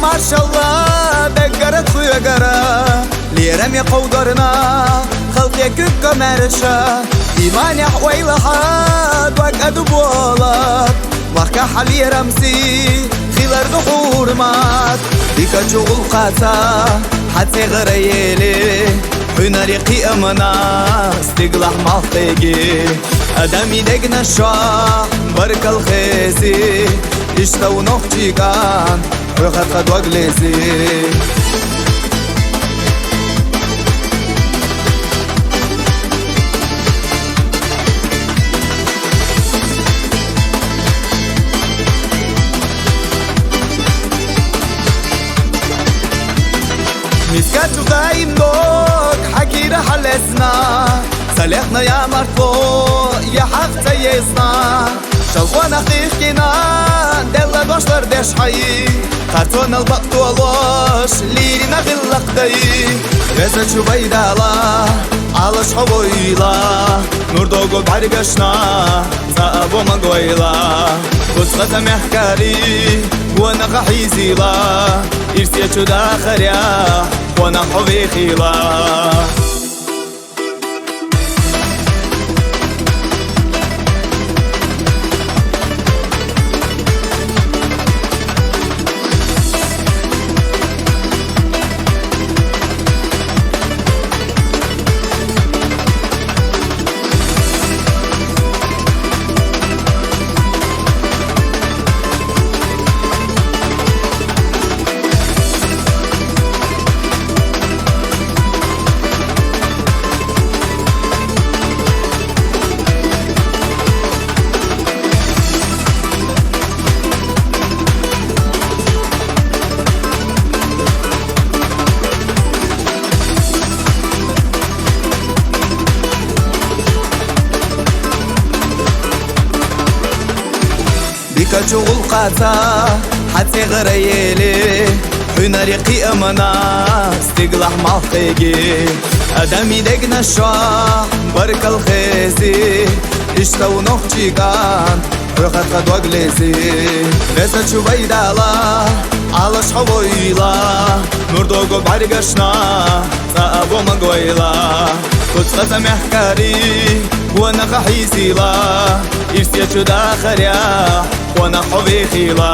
ما شاء الله دقرت خويا قرا ليرم يقودرنا خلقي كوكا مرشا إيماني حويل حاد وقد بولات وقع حلي رمسي خيلر دحور مات بيكا شغل قاتا حتى غريلي هنري قيامنا استقلح مالتيجي أدمي دقنا الشاح برك الخيسي اشتو نخجي كان وخد خد وقليسي مسكاتو دايم دوك حكي رحلتنا سلخنا يا مرفو يا حق تيسنا شلخونا خيخكنا دلا باشلر دش حي خارتونا البقتولوش ليرنا غلق داي رزا شو بيدالا علش حويلا نور دوغو بحرقشنا سأبو مقويلا وسغة محكاري وانا غحيزيلا إرسيا شو داخريا وانا حوي خيلا بيكا شغل قاتا حتى غريلي هنري قيامنا استقلح مالتيجي أدمي دقنا الشاح برك الخيسي اشتو نخجي كان وخد خد وقليسي رزا شو بيدالا علش حويلا نور دوغو بحرقشنا سأبو مقويلا وسغة محكاري وانا غحيزيلا إرسيا شو داخريا وانا حوي خيلا